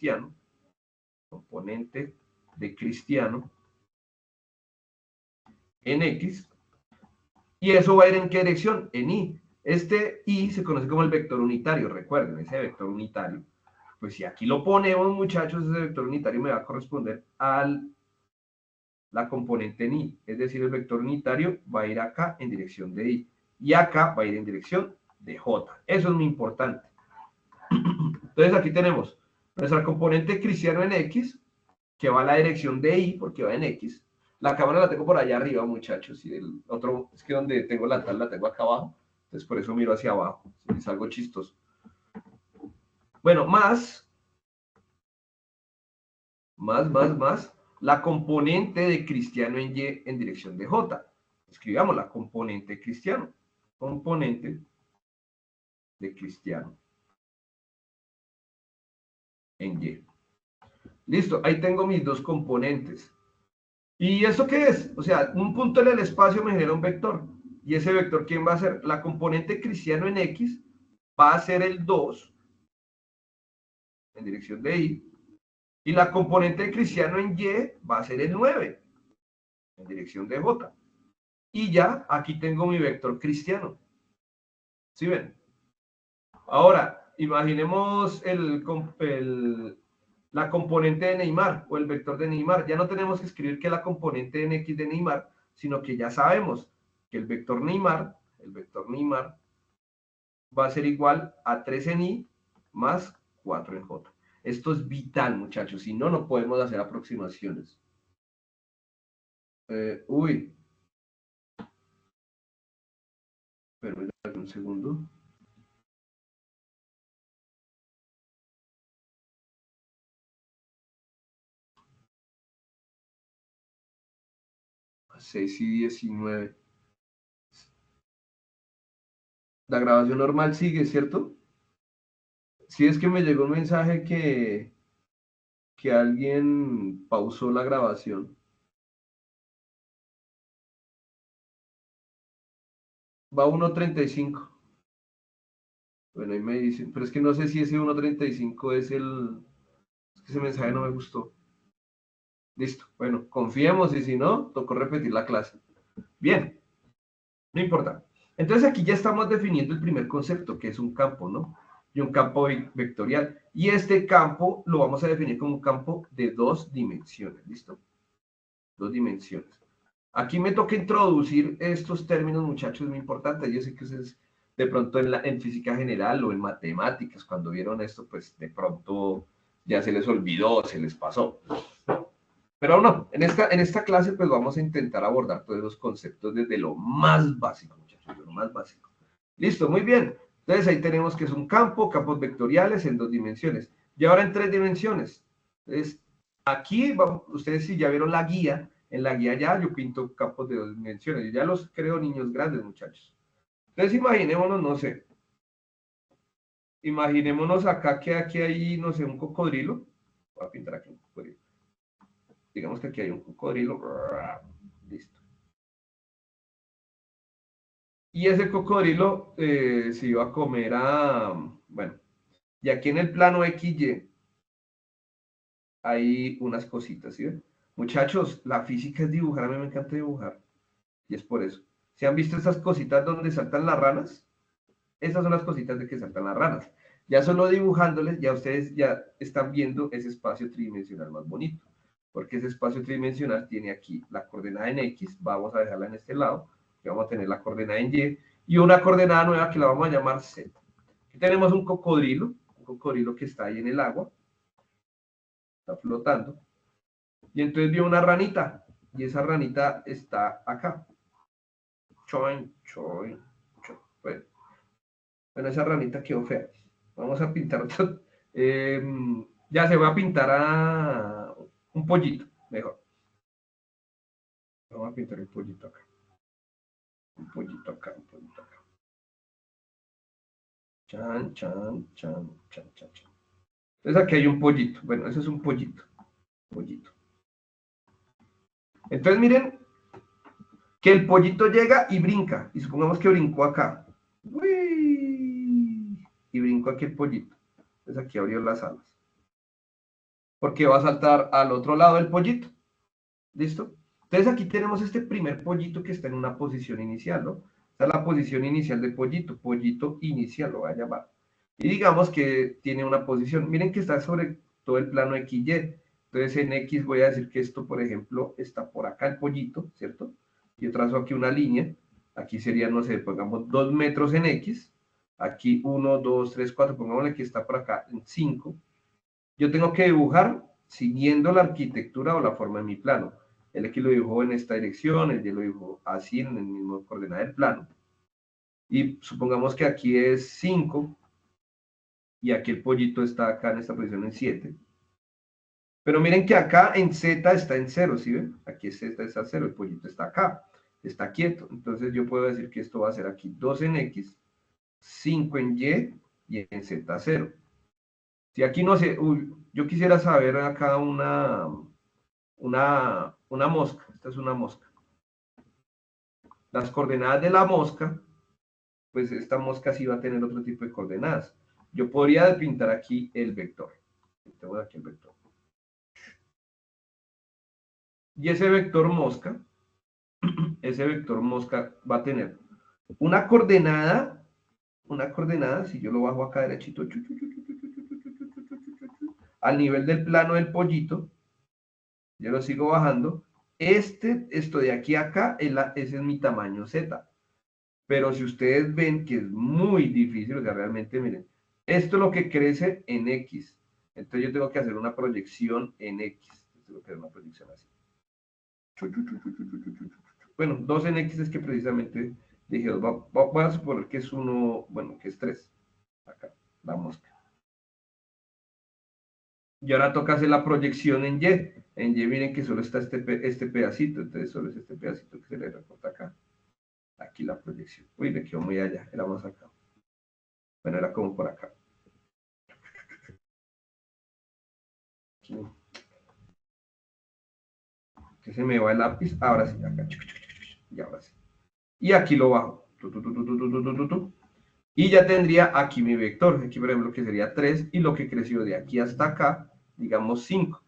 Cristiano, componente de Cristiano en X, y eso va a ir en qué dirección, en Y. Este Y se conoce como el vector unitario, recuerden, ese vector unitario. Pues si aquí lo ponemos, muchachos, ese vector unitario me va a corresponder a la componente en Y, es decir, el vector unitario va a ir acá en dirección de Y, y acá va a ir en dirección de J. Eso es muy importante. Entonces aquí tenemos nuestra componente Cristiano en X, que va a la dirección de Y, porque va en X. La cámara la tengo por allá arriba, muchachos, y el otro, es que donde tengo la tabla la tengo acá abajo, entonces por eso miro hacia abajo, es algo chistoso. Bueno, más, la componente de Cristiano en Y en dirección de J. Escribamos la componente Cristiano, componente de Cristiano en Y. Listo, ahí tengo mis dos componentes. ¿Y eso qué es? O sea, un punto en el espacio me genera un vector. ¿Y ese vector quién va a ser? La componente Cristiano en X va a ser el 2 en dirección de Y. Y la componente Cristiano en Y va a ser el 9 en dirección de J. Y ya aquí tengo mi vector Cristiano. ¿Sí ven? Ahora, imaginemos la componente de Neymar o el vector de Neymar. Ya no tenemos que escribir que la componente en X de Neymar, sino que ya sabemos que el vector Neymar va a ser igual a 3 en Y más 4 en J. Esto es vital, muchachos, si no, no podemos hacer aproximaciones. Uy. Permítanme un segundo. A 6 y 19. La grabación normal sigue, ¿cierto? Si es que me llegó un mensaje que alguien pausó la grabación. Va a 1.35. Bueno, ahí me dicen, pero es que no sé si ese 1.35 es el... Es que ese mensaje no me gustó. Listo, bueno, confiemos y si no, tocó repetir la clase. Bien, no importa. Entonces aquí ya estamos definiendo el primer concepto, que es un campo, ¿no? Y un campo vectorial. Y este campo lo vamos a definir como un campo de 2 dimensiones, ¿listo? 2 dimensiones. Aquí me toca introducir estos términos, muchachos, muy importantes. Yo sé que ustedes de pronto en física general o en matemáticas, cuando vieron esto, pues de pronto ya se les olvidó, se les pasó. Pero no, en esta clase pues vamos a intentar abordar todos los conceptos desde lo más básico, muchachos, lo más básico. Listo, muy bien. Entonces ahí tenemos que es un campo, campos vectoriales en 2 dimensiones. Y ahora en 3 dimensiones. Entonces, aquí, ustedes si ya vieron la guía, en la guía ya yo pinto campos de 2 dimensiones. Yo ya los creo niños grandes, muchachos. Entonces imaginémonos, no sé, imaginémonos acá que aquí hay, no sé, un cocodrilo. Voy a pintar aquí un cocodrilo. Digamos que aquí hay un cocodrilo. Listo. Y ese cocodrilo se iba a comer a, bueno, y aquí en el plano XY hay unas cositas, ¿sí ven? Muchachos, la física es dibujar, a mí me encanta dibujar, y es por eso. ¿Se han visto esas cositas donde saltan las ranas? Esas son las cositas de que saltan las ranas. Ya solo dibujándoles, ya ustedes ya están viendo ese espacio tridimensional más bonito, porque ese espacio tridimensional tiene aquí la coordenada en X, vamos a dejarla en este lado, y vamos a tener la coordenada en Y una coordenada nueva que la vamos a llamar Z. Aquí tenemos un cocodrilo que está ahí en el agua, está flotando, y entonces vio una ranita, y esa ranita está acá. Choin, choin, choin. Bueno, esa ranita quedó fea. Vamos a pintar otro. Ya se va a pintar a un pollito, mejor. Vamos a pintar un pollito acá. Un pollito acá, un pollito acá. Chan, chan, chan, chan, chan, chan. Entonces aquí hay un pollito. Bueno, ese es un pollito. Pollito. Entonces miren que el pollito llega y brinca. Y supongamos que brincó acá. ¡Uy! Y brincó aquí el pollito. Entonces aquí abrió las alas. porque va a saltar al otro lado del pollito. ¿Listo? Entonces aquí tenemos este primer pollito que está en una posición inicial, ¿no? Esta es la posición inicial del pollito, pollito inicial lo voy a llamar. Y digamos que tiene una posición, miren que está sobre todo el plano XY. Entonces en X voy a decir que esto, por ejemplo, está por acá el pollito, ¿cierto? Yo trazo aquí una línea, aquí sería, no sé, pongamos 2 metros en X, aquí 1, 2, 3, 4, pongámosle que está por acá en 5. Yo tengo que dibujar siguiendo la arquitectura o la forma de mi plano. El X lo dibujó en esta dirección, el Y lo dibujó así en el mismo coordenada del plano. Y supongamos que aquí es 5 y aquí el pollito está acá en esta posición en 7. Pero miren que acá en Z está en 0, ¿sí ven? Aquí Z está 0, el pollito está acá, está quieto. Entonces yo puedo decir que esto va a ser aquí 2 en X, 5 en Y en Z 0. Si aquí no sé, yo quisiera saber acá una mosca, esta es una mosca. Las coordenadas de la mosca, pues esta mosca sí va a tener otro tipo de coordenadas. Yo podría pintar aquí el vector. Tengo aquí el vector. Y ese vector mosca va a tener una coordenada, si yo lo bajo acá derechito, al nivel del plano del pollito, yo lo sigo bajando, esto de aquí a acá, ese es mi tamaño Z. Pero si ustedes ven que es muy difícil, o sea, realmente, miren, esto es lo que crece en X. Entonces yo tengo que hacer una proyección en X. Tengo que hacer una proyección así. Bueno, 2 en X es que precisamente dije, voy a suponer que es 1, bueno, que es 3. Acá, la mosca. Y ahora toca hacer la proyección en Y. En Y miren que solo está este pedacito, entonces solo es este pedacito que se le recorta acá. Aquí la proyección. Uy, me quedó muy allá, era más acá. Bueno, era como por acá. Aquí. Que se me va el lápiz. Ahora sí, acá. Y ahora sí. Y aquí lo bajo. Y ya tendría aquí mi vector. Aquí, por ejemplo, que sería 3. Y lo que creció de aquí hasta acá, digamos 5.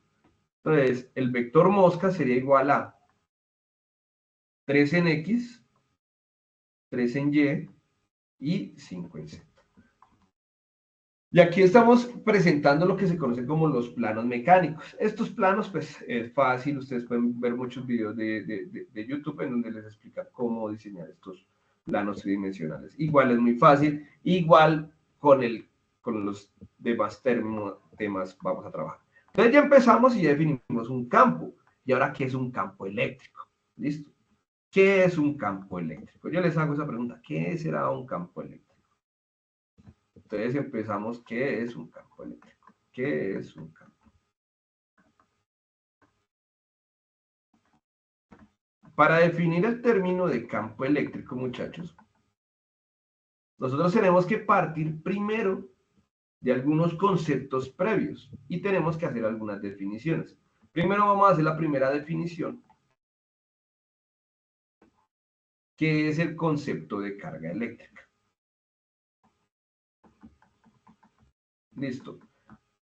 Entonces, el vector mosca sería igual a 3 en X, 3 en Y 5 en Z. Y aquí estamos presentando lo que se conoce como los planos mecánicos. Estos planos, pues, es fácil. Ustedes pueden ver muchos videos de YouTube en donde les explica cómo diseñar estos planos tridimensionales. Igual es muy fácil. Igual con los demás temas vamos a trabajar. Entonces ya empezamos y ya definimos un campo. ¿Y ahora qué es un campo eléctrico? ¿Listo? ¿Qué es un campo eléctrico? Yo les hago esa pregunta. ¿Qué será un campo eléctrico? Entonces empezamos, ¿qué es un campo eléctrico? ¿Qué es un campo? Para definir el término de campo eléctrico, muchachos, nosotros tenemos que partir primero de algunos conceptos previos y tenemos que hacer algunas definiciones. Primero vamos a hacer la primera definición, que es el concepto de carga eléctrica. Listo.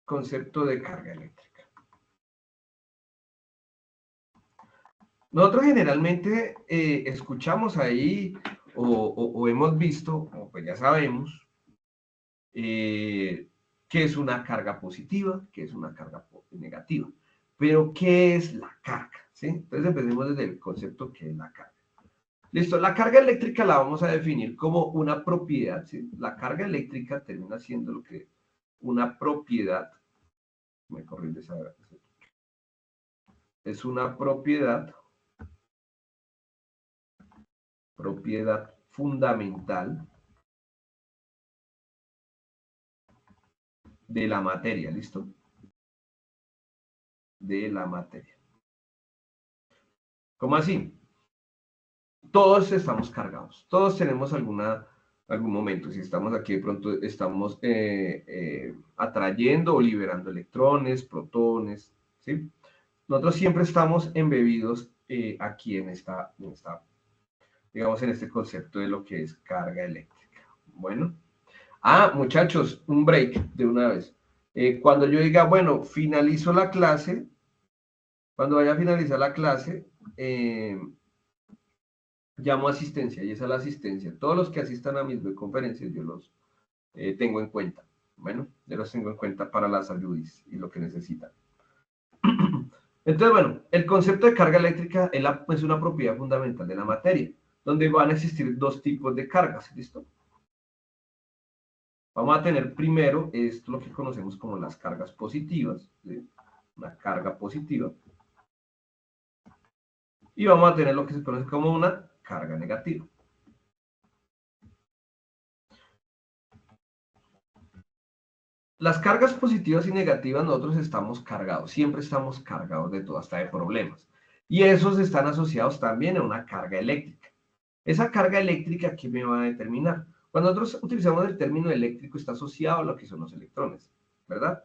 Concepto de carga eléctrica. Nosotros generalmente escuchamos ahí o hemos visto, o pues ya sabemos, qué es una carga positiva, qué es una carga negativa. Pero, ¿qué es la carga? ¿Sí? Entonces empecemos desde el concepto que es la carga. Listo, la carga eléctrica la vamos a definir como una propiedad. ¿Sí? La carga eléctrica termina siendo lo que una propiedad, me corrige esa, es una propiedad fundamental de la materia, ¿listo? De la materia. ¿Cómo así? Todos estamos cargados, todos tenemos algún momento, si estamos aquí de pronto estamos atrayendo o liberando electrones, protones, ¿sí? Nosotros siempre estamos embebidos aquí digamos, en este concepto de lo que es carga eléctrica. Bueno, muchachos, un break de una vez. Cuando yo diga, bueno, finalizo la clase, cuando vaya a finalizar la clase, llamo a asistencia y esa es la asistencia. Todos los que asistan a mis conferencias yo los tengo en cuenta. Bueno, yo los tengo en cuenta para las ayudas y lo que necesitan. Entonces, bueno, el concepto de carga eléctrica es una propiedad fundamental de la materia, donde van a existir dos tipos de cargas, ¿listo? Vamos a tener primero esto, lo que conocemos como las cargas positivas, ¿sí? Una carga positiva. Y vamos a tener lo que se conoce como una carga negativa. Las cargas positivas y negativas, nosotros estamos cargados, siempre estamos cargados de todo, hasta de problemas. Y esos están asociados también a una carga eléctrica. Esa carga eléctrica, ¿qué me va a determinar? Cuando nosotros utilizamos el término eléctrico, está asociado a lo que son los electrones, ¿verdad?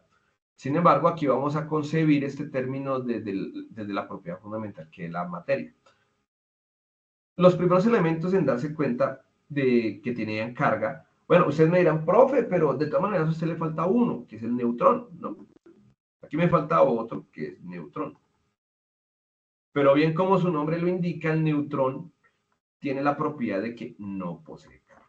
Sin embargo, aquí vamos a concebir este término desde la propiedad fundamental que es la materia. Los primeros elementos en darse cuenta de que tenían carga, bueno, ustedes me dirán, profe, pero de todas maneras a usted le falta uno, que es el neutrón, ¿no? Aquí me falta otro, que es neutrón. Pero bien como su nombre lo indica, el neutrón tiene la propiedad de que no posee carga.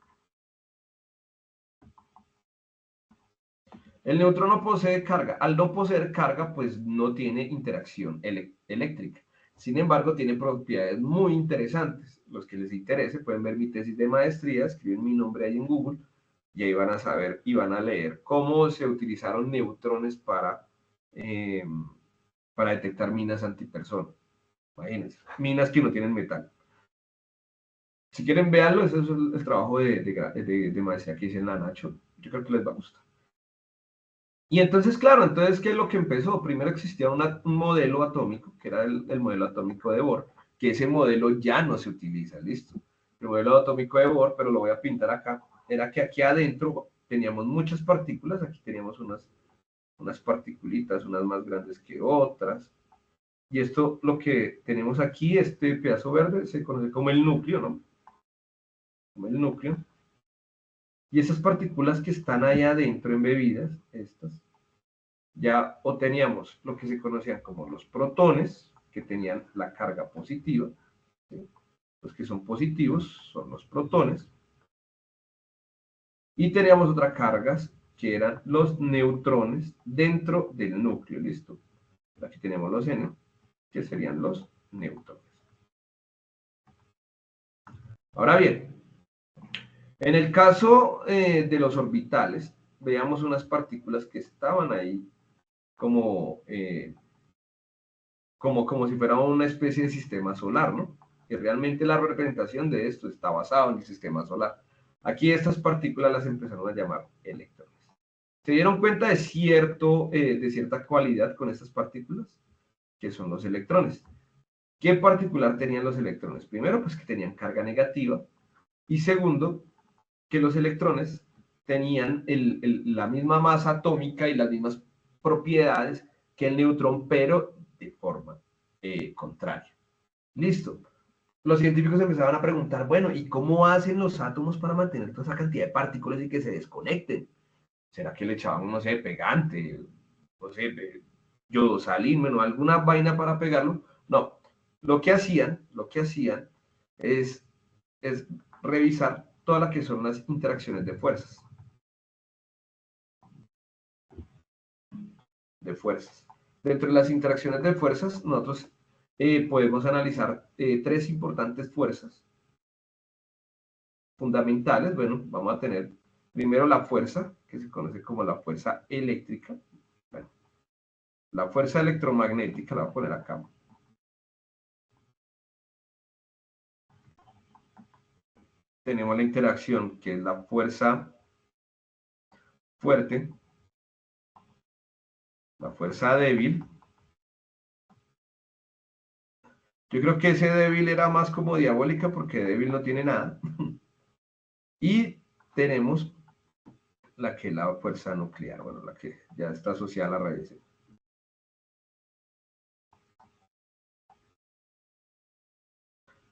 El neutrón no posee carga. Al no poseer carga, pues no tiene interacción eléctrica. Sin embargo, tiene propiedades muy interesantes. Los que les interese pueden ver mi tesis de maestría, escriben mi nombre ahí en Google y ahí van a saber y van a leer cómo se utilizaron neutrones eh, para detectar minas antipersona. Imagínense, minas que no tienen metal. Si quieren, véanlo, ese es el trabajo de maestría que hice en la Nacho. Yo creo que les va a gustar. Y entonces, claro, entonces, ¿qué es lo que empezó? Primero existía un modelo atómico, que era el modelo atómico de Bohr, que ese modelo ya no se utiliza, listo. El modelo atómico de Bohr, pero lo voy a pintar acá, era que aquí adentro teníamos muchas partículas, aquí teníamos unas particulitas, unas más grandes que otras, y esto, lo que tenemos aquí, este pedazo verde, se conoce como el núcleo, ¿no? Como el núcleo. Y esas partículas que están ahí adentro embebidas, estas, ya o teníamos lo que se conocían como los protones, que tenían la carga positiva, ¿sí? Los que son positivos son los protones, y teníamos otras cargas que eran los neutrones dentro del núcleo, ¿listo? Aquí tenemos los N, que serían los neutrones. Ahora bien, en el caso de los orbitales, veíamos unas partículas que estaban ahí como como si fuera una especie de sistema solar, ¿no? Que realmente la representación de esto está basada en el sistema solar. Aquí estas partículas las empezaron a llamar electrones. ¿Se dieron cuenta de cierta cualidad con estas partículas? Que son los electrones. ¿Qué particular tenían los electrones? Primero, pues que tenían carga negativa. Y segundo, que los electrones tenían la misma masa atómica y las mismas propiedades que el neutrón, pero de forma contraria. Listo. Los científicos empezaban a preguntar, bueno, ¿y cómo hacen los átomos para mantener toda esa cantidad de partículas y que se desconecten? ¿Será que le echaban, no sé, pegante, no sé, yodosalín, o alguna vaina para pegarlo? No. Lo que hacían es revisar todas las que son las interacciones de fuerzas. Dentro de las interacciones de fuerzas, nosotros podemos analizar tres importantes fuerzas fundamentales. Bueno, vamos a tener primero la fuerza, que se conoce como la fuerza eléctrica. Bueno, la fuerza electromagnética, la voy a poner acá. Tenemos la interacción, que es la fuerza fuerte, la fuerza débil. Yo creo que ese débil era más como diabólica porque débil no tiene nada. Y tenemos la que es la fuerza nuclear, bueno, la que ya está asociada a la radiación.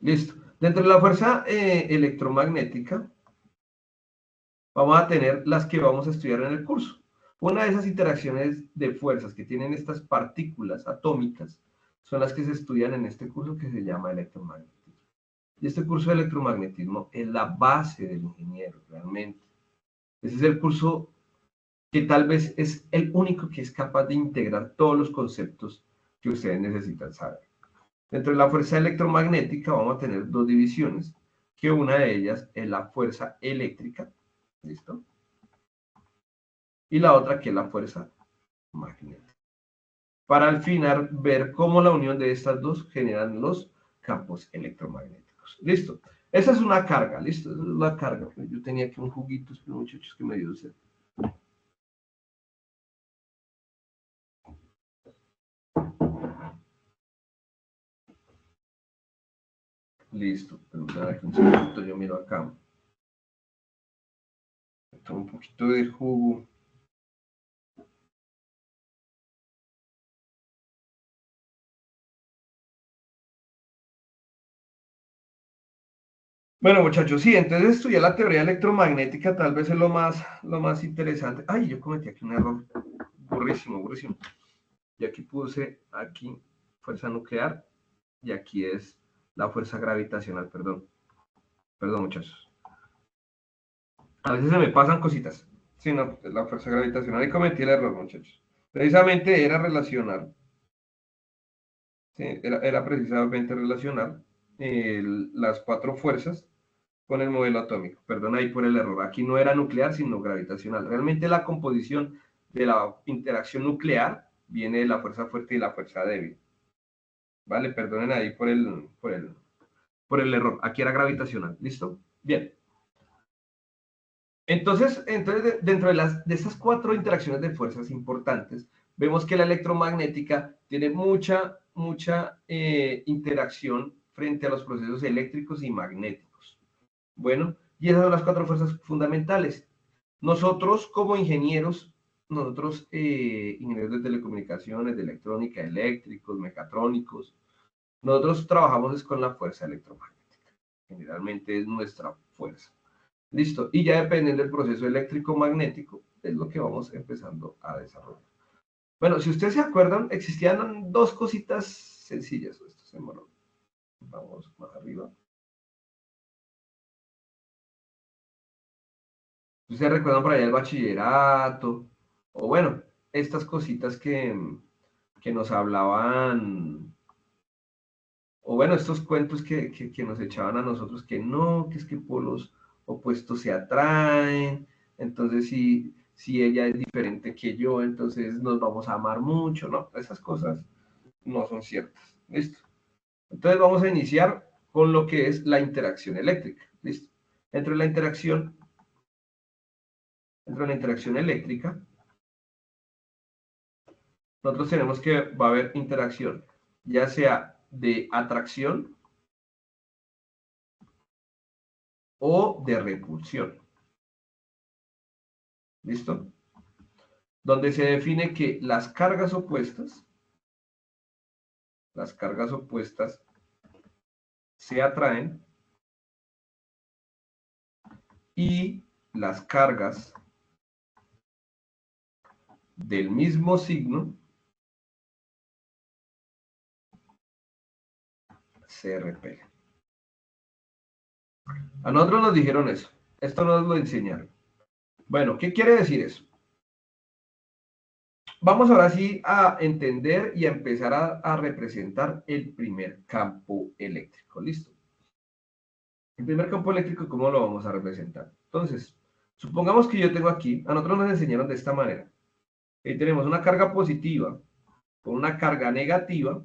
Listo. Dentro de la fuerza electromagnética, vamos a tener las que vamos a estudiar en el curso. Una de esas interacciones de fuerzas que tienen estas partículas atómicas son las que se estudian en este curso que se llama electromagnetismo. Y este curso de electromagnetismo es la base del ingeniero, realmente. Ese es el curso que tal vez es el único que es capaz de integrar todos los conceptos que ustedes necesitan saber. Dentro de la fuerza electromagnética vamos a tener dos divisiones, que una de ellas es la fuerza eléctrica, ¿listo? Y la otra que es la fuerza magnética. Para al final ver cómo la unión de estas dos generan los campos electromagnéticos. ¿Listo? Esa es una carga, ¿listo? Esa es la carga. Yo tenía aquí un juguito, pero muchachos que me dio sed. Listo, pero aquí un segundo, yo miro acá. Tomo un poquito de jugo. Bueno, muchachos, sí, entonces estudiar la teoría electromagnética tal vez es lo más interesante. Ay, yo cometí aquí un error burrísimo, burrísimo. Y aquí puse, aquí, fuerza nuclear, y aquí es la fuerza gravitacional, perdón. Perdón, muchachos. A veces se me pasan cositas. Sí, no, la fuerza gravitacional. Y cometí el error, muchachos. Precisamente era relacionar, sí, era precisamente relacionar las cuatro fuerzas con el modelo atómico. Perdón ahí por el error. Aquí no era nuclear, sino gravitacional. Realmente la composición de la interacción nuclear viene de la fuerza fuerte y la fuerza débil. Vale, perdonen ahí por el error. Aquí era gravitacional. ¿Listo? Bien. Entonces dentro de estas cuatro interacciones de fuerzas importantes, vemos que la electromagnética tiene mucha interacción frente a los procesos eléctricos y magnéticos. Bueno, y esas son las cuatro fuerzas fundamentales. Nosotros como ingenieros, ingenieros de telecomunicaciones, de electrónica, eléctricos, mecatrónicos, nosotros trabajamos con la fuerza electromagnética. Generalmente es nuestra fuerza. Listo. Y ya dependiendo del proceso eléctrico-magnético, es lo que vamos empezando a desarrollar. Bueno, si ustedes se acuerdan, existían dos cositas sencillas. Esto se moró. Vamos más arriba. Ustedes recuerdan por allá el bachillerato, o bueno, estas cositas que nos hablaban, o bueno, estos cuentos que nos echaban a nosotros, que no, que es que polos opuestos se atraen, entonces si ella es diferente que yo, entonces nos vamos a amar mucho, no, esas cosas no son ciertas, listo. Entonces vamos a iniciar con lo que es la interacción eléctrica, listo. Dentro de la interacción eléctrica, nosotros tenemos que va a haber interacción, ya sea de atracción o de repulsión. ¿Listo? Donde se define que las cargas opuestas se atraen y las cargas del mismo signo se repelen. A nosotros nos dijeron eso. Esto nos lo enseñaron. Bueno, ¿qué quiere decir eso? Vamos ahora sí a entender y a empezar a representar el primer campo eléctrico. ¿Listo? El primer campo eléctrico, ¿cómo lo vamos a representar? Entonces, supongamos que yo tengo aquí, a nosotros nos enseñaron de esta manera. Ahí tenemos una carga positiva con una carga negativa.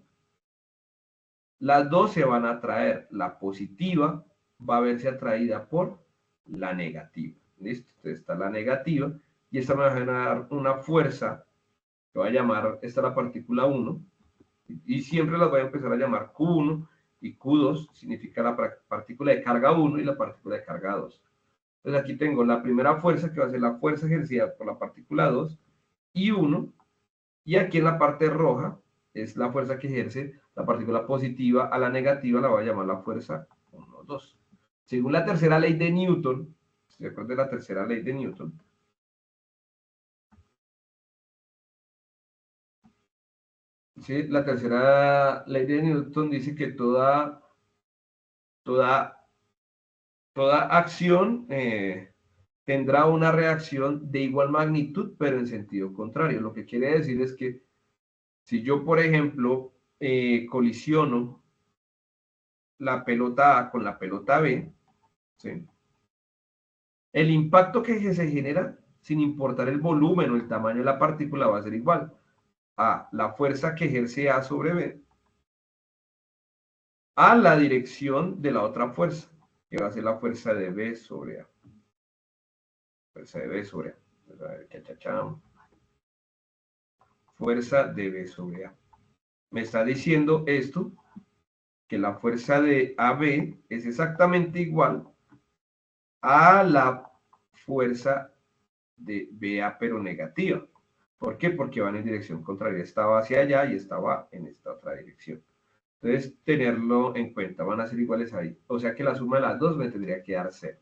Las dos se van a atraer. La positiva va a verse atraída por la negativa. ¿Listo? Entonces está la negativa y esta me va a generar una fuerza que voy a llamar, esta es la partícula 1, y siempre las voy a empezar a llamar Q1 y Q2 significa la partícula de carga 1 y la partícula de carga 2. Entonces aquí tengo la primera fuerza que va a ser la fuerza ejercida por la partícula 2 y 1, y aquí en la parte roja es la fuerza que ejerce la partícula positiva a la negativa, la voy a llamar la fuerza 1, 2. Según la tercera ley de Newton, ¿se acuerdan de la tercera ley de Newton? ¿sí? La tercera ley de Newton dice que toda, toda acción tendrá una reacción de igual magnitud, pero en sentido contrario. Lo que quiere decir es que si yo, por ejemplo, colisiono la pelota A con la pelota B, ¿sí? El impacto que se genera, sin importar el volumen o el tamaño de la partícula, va a ser igual a la fuerza que ejerce A sobre B a la dirección de la otra fuerza, que va a ser la fuerza de B sobre A. Fuerza de B sobre A. Fuerza de B sobre A. Me está diciendo esto, que la fuerza de AB es exactamente igual a la fuerza de BA, pero negativa. ¿Por qué? Porque van en dirección contraria. Estaba hacia allá y estaba en esta otra dirección. Entonces, tenerlo en cuenta. Van a ser iguales ahí. O sea que la suma de las dos me tendría que dar 0.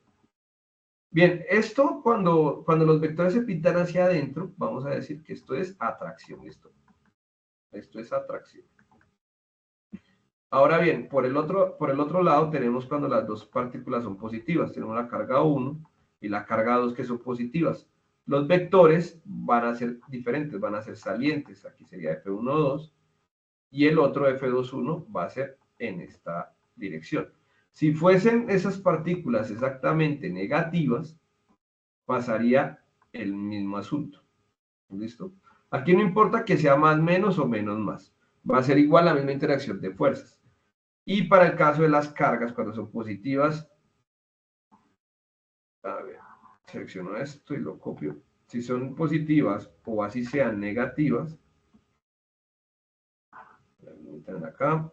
Bien, esto cuando los vectores se pintan hacia adentro, vamos a decir que esto es atracción. Esto es atracción. Ahora bien, por el otro lado tenemos cuando las dos partículas son positivas. Tenemos la carga 1 y la carga 2 que son positivas. Los vectores van a ser diferentes, van a ser salientes. Aquí sería F1,2 y el otro F2,1 va a ser en esta dirección. Si fuesen esas partículas exactamente negativas, pasaría el mismo asunto. ¿Listo? Aquí no importa que sea más menos o menos más. Va a ser igual la misma interacción de fuerzas. Y para el caso de las cargas, cuando son positivas, a ver, selecciono esto y lo copio. Si son positivas o así sean negativas, acá,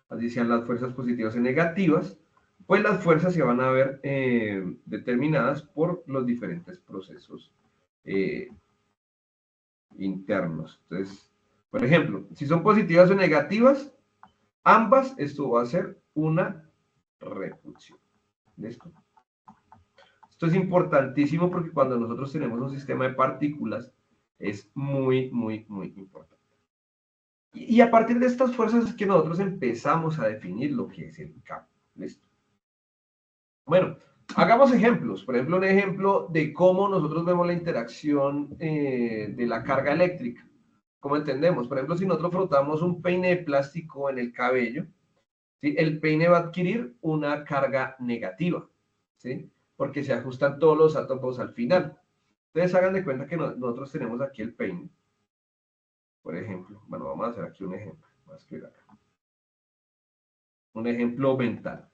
así sean las fuerzas positivas y negativas, pues las fuerzas se van a ver determinadas por los diferentes procesos eh, internos. Entonces, por ejemplo, si son positivas o negativas, ambas, esto va a ser una repulsión. ¿Listo? Esto es importantísimo porque cuando nosotros tenemos un sistema de partículas, es muy, muy, muy importante. Y a partir de estas fuerzas es que nosotros empezamos a definir lo que es el campo. ¿Listo? Bueno, hagamos ejemplos. Por ejemplo, un ejemplo de cómo nosotros vemos la interacción de la carga eléctrica. ¿Cómo entendemos? Por ejemplo, si nosotros frotamos un peine de plástico en el cabello, ¿sí? El peine va a adquirir una carga negativa, ¿sí? Porque se ajustan todos los átomos al final. Entonces hagan de cuenta que nosotros tenemos aquí el peine, por ejemplo. Bueno, vamos a hacer aquí un ejemplo. Vamos a escribir acá. Un ejemplo mental.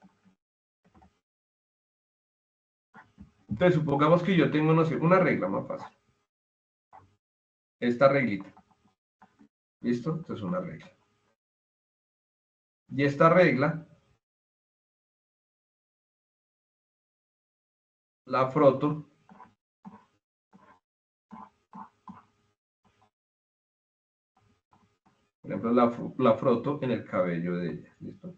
Entonces supongamos que yo tengo, no sé, una regla más fácil. Esta reglita. ¿Listo? Esto es una regla. Y esta regla la froto. Por ejemplo, la froto en el cabello de ella. ¿Listo?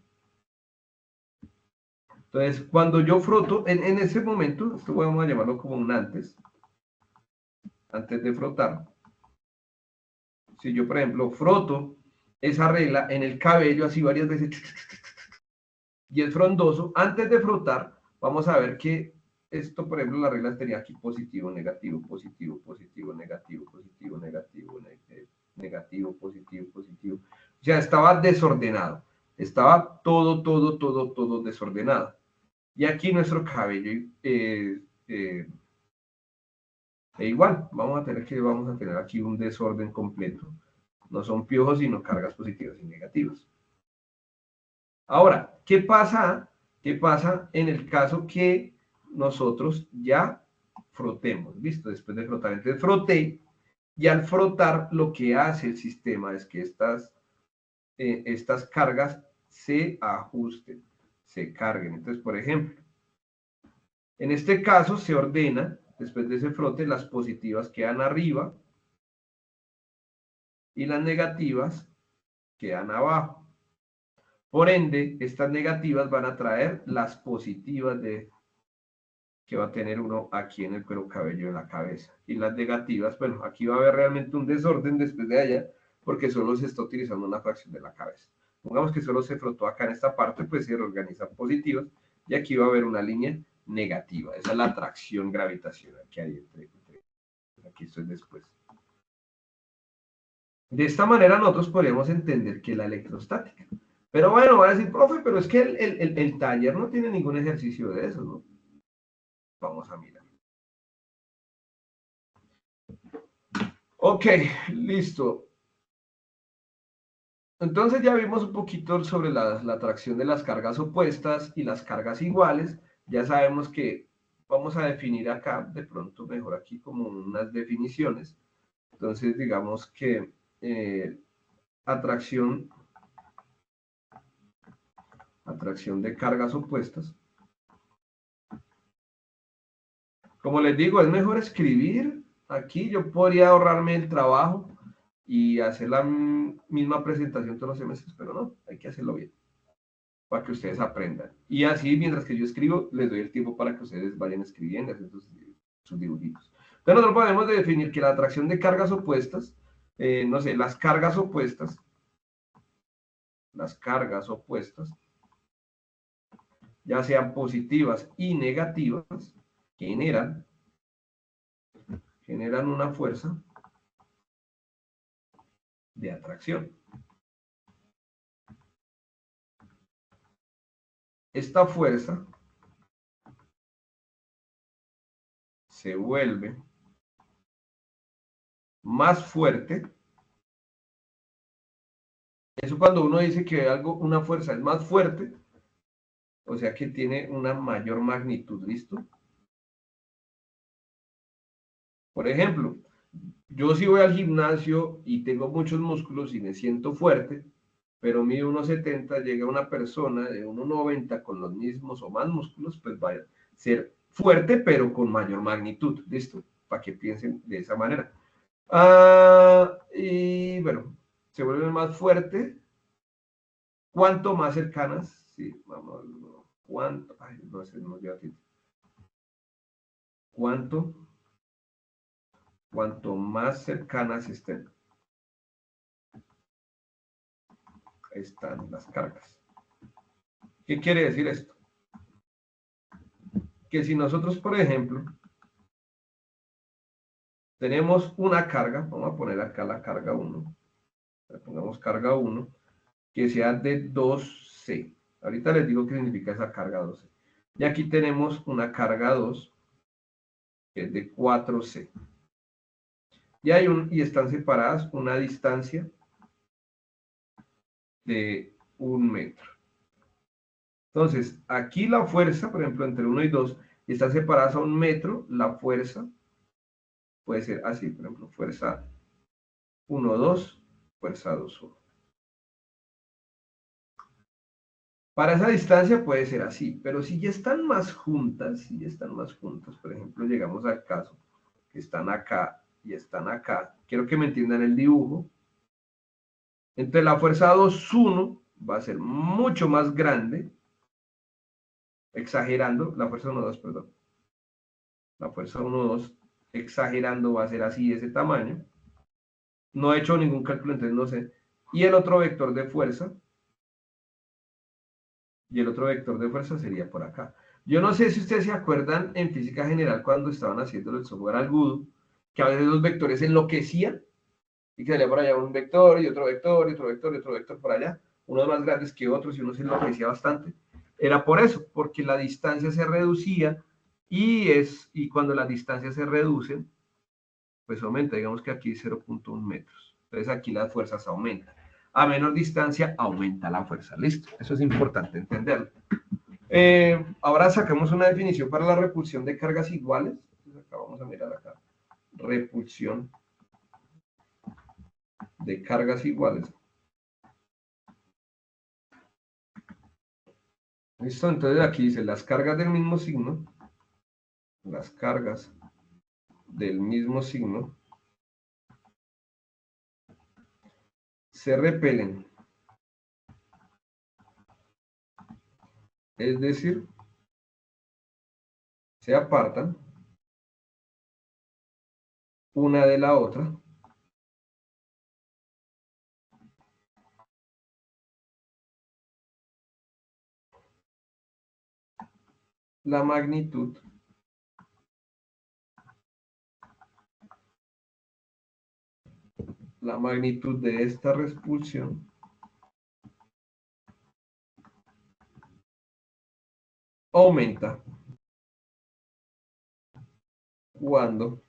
Entonces, cuando yo froto, en ese momento, esto vamos a llamarlo como un antes de frotar. Si yo, por ejemplo, froto esa regla en el cabello así varias veces y es frondoso, antes de frotar, vamos a ver que esto, por ejemplo, la regla tenía aquí positivo, negativo, positivo, positivo, negativo, positivo, negativo, negativo, positivo, positivo. O sea, estaba desordenado. Estaba todo desordenado. Y aquí nuestro cabello igual, vamos a tener aquí un desorden completo. No son piojos, sino cargas positivas y negativas. Ahora, ¿qué pasa? ¿Qué pasa en el caso que nosotros ya frotemos? ¿Listo? Después de frotar, entonces froté y al frotar lo que hace el sistema es que estas cargas se ajusten, se carguen. Entonces, por ejemplo, en este caso se ordena, después de ese frote, las positivas quedan arriba y las negativas quedan abajo. Por ende, estas negativas van a traer las positivas que va a tener uno aquí en el cuero cabelludo de la cabeza. Y las negativas, bueno, aquí va a haber realmente un desorden después de allá, porque solo se está utilizando una fracción de la cabeza. Pongamos que solo se frotó acá en esta parte, pues se reorganizan positivas, y aquí va a haber una línea negativa. Esa es la atracción gravitacional que hay entre aquí esto es después. De esta manera nosotros podríamos entender que la electrostática. Pero bueno, va a decir, profe, pero es que el taller no tiene ningún ejercicio de eso, ¿no? Vamos a mirar. Ok, listo. Entonces ya vimos un poquito sobre la atracción de las cargas opuestas y las cargas iguales. Ya sabemos que vamos a definir acá, de pronto mejor aquí como unas definiciones. Entonces digamos que atracción de cargas opuestas. Como les digo, es mejor escribir. Aquí yo podría ahorrarme el trabajo y hacer la misma presentación todos los semestres, pero no, hay que hacerlo bien para que ustedes aprendan. Y así, mientras que yo escribo, les doy el tiempo para que ustedes vayan escribiendo, haciendo sus dibujitos. Entonces nosotros podemos definir que la atracción de cargas opuestas, no sé, las cargas opuestas, ya sean positivas y negativas, generan una fuerza de atracción. Esta fuerza se vuelve más fuerte. Eso cuando uno dice que una fuerza es más fuerte, o sea que tiene una mayor magnitud, ¿listo? Por ejemplo, yo si voy al gimnasio y tengo muchos músculos y me siento fuerte, pero mido 1,70, llega una persona de 1,90 con los mismos o más músculos, pues va a ser fuerte, pero con mayor magnitud, ¿listo? Para que piensen de esa manera. Y bueno, se vuelve más fuerte. ¿Cuánto más cercanas? Sí, vamos, ¿cuánto? Ay, no sé, no lleva tiempo. Cuanto más cercanas están las cargas. ¿Qué quiere decir esto? Que si nosotros, por ejemplo, tenemos una carga, vamos a poner acá la carga 1, le pongamos carga 1, que sea de 2C. Ahorita les digo qué significa esa carga 2C. Y aquí tenemos una carga 2, que es de 4C. Y están separadas una distancia de 1 metro. Entonces, aquí la fuerza, por ejemplo, entre 1 y 2, están separadas a 1 metro. La fuerza puede ser así, por ejemplo, fuerza 1, 2, fuerza 2, 1. Para esa distancia puede ser así, pero si ya están más juntas, por ejemplo, llegamos al caso que están acá y están acá, quiero que me entiendan el dibujo. Entonces la fuerza 2, 1 va a ser mucho más grande, exagerando, la fuerza 1, 2, perdón. La fuerza 1, 2, exagerando, va a ser así, ese tamaño. No he hecho ningún cálculo, entonces no sé. Y el otro vector de fuerza, sería por acá. Yo no sé si ustedes se acuerdan en física general cuando estaban haciendo el software al Voodoo, que a veces los vectores enloquecían y que salía por allá un vector y otro vector y otro vector y otro vector por allá, unos más grandes que otros y uno se enloquecía bastante. Era por eso, porque la distancia se reducía y cuando las distancias se reducen, pues aumenta, digamos que aquí 0,1 metros. Entonces aquí las fuerzas aumentan. A menor distancia aumenta la fuerza. Listo, eso es importante entenderlo. Ahora sacamos una definición para la repulsión de cargas iguales. Entonces acá vamos a mirar acá. Repulsión de cargas iguales. Listo, entonces aquí dice las cargas del mismo signo. Las cargas del mismo signo se repelen. Es decir, se apartan una de la otra. La magnitud de esta repulsión aumenta cuando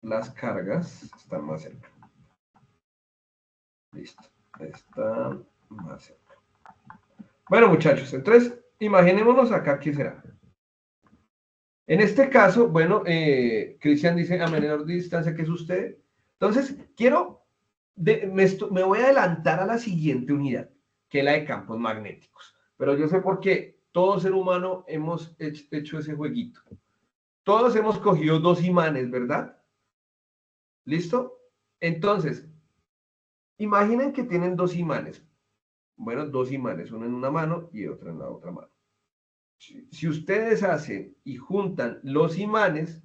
las cargas están más cerca. Listo, están más cerca. Bueno, muchachos, entonces imaginémonos acá qué será. En este caso, bueno, Cristian dice a menor distancia que es usted. Entonces, me voy a adelantar a la siguiente unidad, que es la de campos magnéticos. Pero yo sé por qué todo ser humano hemos hecho ese jueguito. Todos hemos cogido dos imanes, ¿verdad? ¿Listo? Entonces, imaginen que tienen dos imanes. Bueno, dos imanes, uno en una mano y otro en la otra mano. Si ustedes hacen y juntan los imanes,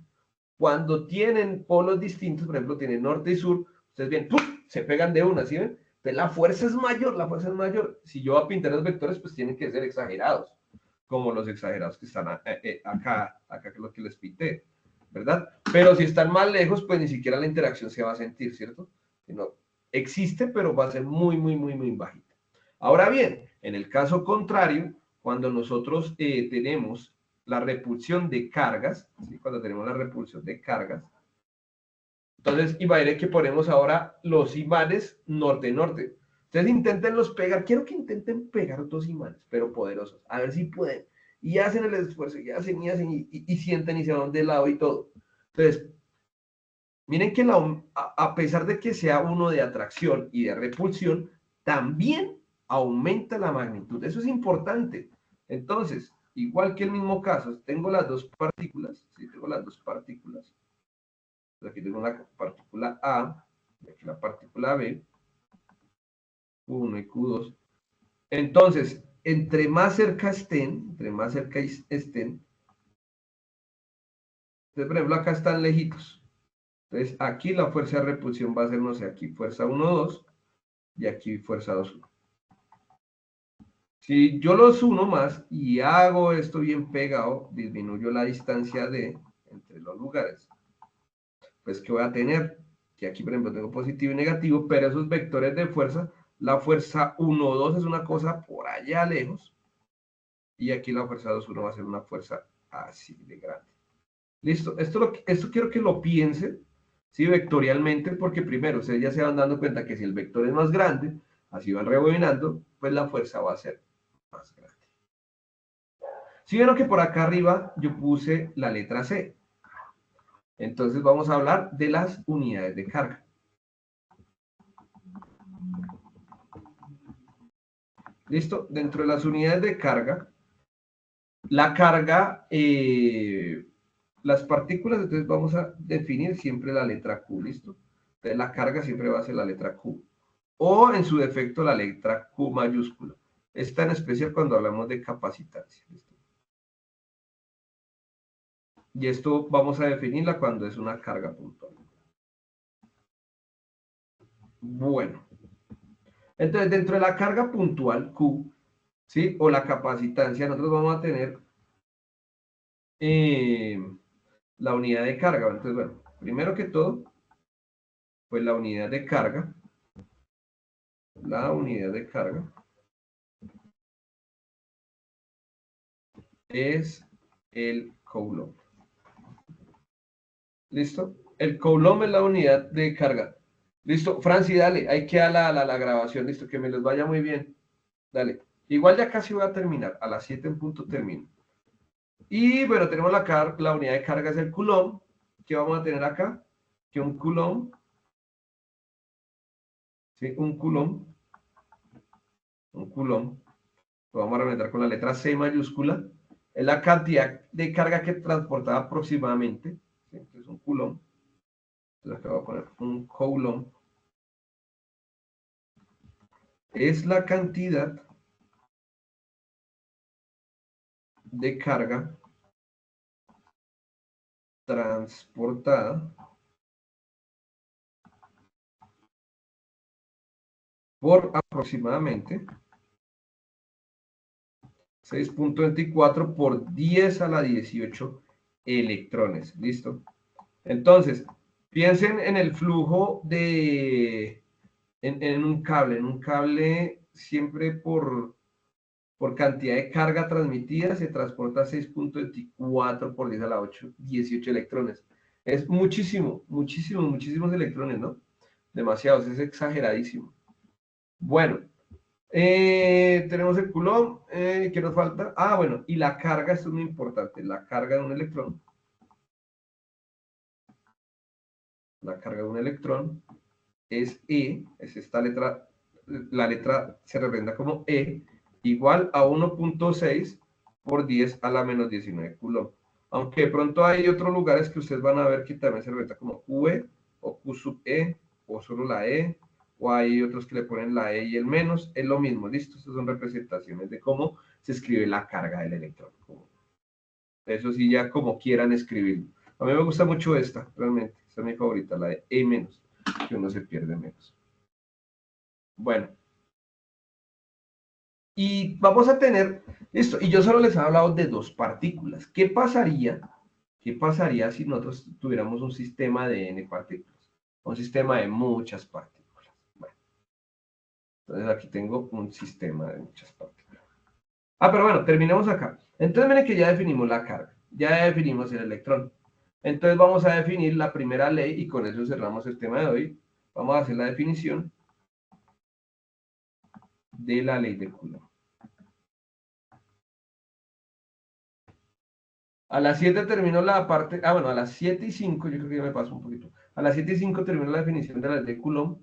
cuando tienen polos distintos, por ejemplo, tienen norte y sur, ustedes ven, ¡pum!, se pegan de una, ¿sí ven? Entonces la fuerza es mayor, la fuerza es mayor. Si yo voy a pintar los vectores, pues tienen que ser exagerados, como los exagerados que están acá que es lo que les pinté, ¿verdad? Pero si están más lejos, pues ni siquiera la interacción se va a sentir, ¿cierto? Sino, existe, pero va a ser muy, muy, muy, muy bajita. Ahora bien, en el caso contrario, cuando nosotros tenemos la repulsión de cargas, ¿sí? Cuando tenemos la repulsión de cargas, entonces imaginen que ponemos ahora los imanes norte-norte. Ustedes intenten los pegar, quiero que intenten pegar dos imanes, pero poderosos, a ver si pueden. Y hacen el esfuerzo, y hacen, y sienten y se van de lado y todo. Entonces, miren que a pesar de que sea uno de atracción y de repulsión, también aumenta la magnitud. Eso es importante. Entonces, igual que el mismo caso, tengo las dos partículas, ¿sí? Tengo las dos partículas. Aquí tengo la partícula A, y aquí la partícula B, Q1 y Q2. Entonces, entre más cerca estén, entonces, por ejemplo, acá están lejitos. Entonces, aquí la fuerza de repulsión va a ser, no sé, aquí fuerza 1, 2, y aquí fuerza 2, 1. Si yo los uno más y hago esto bien pegado, disminuyo la distancia entre los lugares, pues ¿qué voy a tener? Que aquí, por ejemplo, tengo positivo y negativo, pero esos vectores de fuerza, la fuerza 1 o 2 es una cosa por allá lejos, y aquí la fuerza 2, 1 va a ser una fuerza así de grande. Listo, esto quiero que lo piensen, ¿sí? Vectorialmente, porque primero ustedes ya se van dando cuenta que si el vector es más grande, así van rebobinando, pues la fuerza va a ser más grande. Si vieron que por acá arriba yo puse la letra C, entonces vamos a hablar de las unidades de carga. ¿Listo? Dentro de las unidades de carga, la carga, las partículas, entonces vamos a definir siempre la letra Q, ¿listo? Entonces la carga siempre va a ser la letra Q. O en su defecto la letra Q mayúscula. Esta en especial cuando hablamos de capacitancia. ¿Listo? Y esto vamos a definirla cuando es una carga puntual. Bueno, entonces dentro de la carga puntual Q, ¿sí? O la capacitancia, nosotros vamos a tener eh, la unidad de carga. Entonces, bueno, primero que todo, pues la unidad de carga es el coulomb. ¿Listo? El coulomb es la unidad de carga. Listo, Franci, dale, hay que a la grabación, listo, que me les vaya muy bien. Dale. Igual ya casi voy a terminar, a las 7 en punto termino. Y bueno, tenemos la unidad de carga es el coulomb. ¿Qué vamos a tener acá? Que un coulomb, ¿sí? Un coulomb, lo vamos a representar con la letra C mayúscula, es la cantidad de carga que transporta aproximadamente, ¿sí? Entonces un coulomb, entonces acá voy a poner un coulomb, es la cantidad de carga transportada por aproximadamente 6.24 por 10 a la 18 electrones. ¿Listo? Entonces, piensen en el flujo en un cable. En un cable siempre por cantidad de carga transmitida se transporta 6.24 por 10 a la 8, 18 electrones. Es muchísimo, muchísimos electrones, ¿no? Demasiados, es exageradísimo. Bueno, tenemos el Coulomb, ¿qué nos falta? Ah, bueno, y la carga, esto es muy importante, la carga de un electrón. La carga de un electrón es E, es esta letra, la letra se representa como E, igual a 1.6 por 10 a la menos 19 Coulomb. Aunque de pronto hay otros lugares que ustedes van a ver que también se representa como QE o Q sub E o solo la E, o hay otros que le ponen la E y el menos, es lo mismo, ¿listo? Estas son representaciones de cómo se escribe la carga del electrón. Eso sí, ya como quieran escribirlo. A mí me gusta mucho esta, realmente. Esta es mi favorita, la de E menos, que uno se pierde menos. Bueno, y vamos a tener esto. Y yo solo les he hablado de dos partículas. ¿Qué pasaría? ¿Qué pasaría si nosotros tuviéramos un sistema de n partículas? Un sistema de muchas partículas. Bueno, entonces aquí tengo un sistema de muchas partículas. Ah, pero bueno, terminemos acá. Entonces miren que ya definimos la carga. Ya definimos el electrón. Entonces vamos a definir la primera ley y con eso cerramos el tema de hoy. Vamos a hacer la definición de la ley de Coulomb. A las 7 termino la parte, bueno, a las 7 y 5, yo creo que ya me paso un poquito. A las 7 y 5 termino la definición de la ley de Coulomb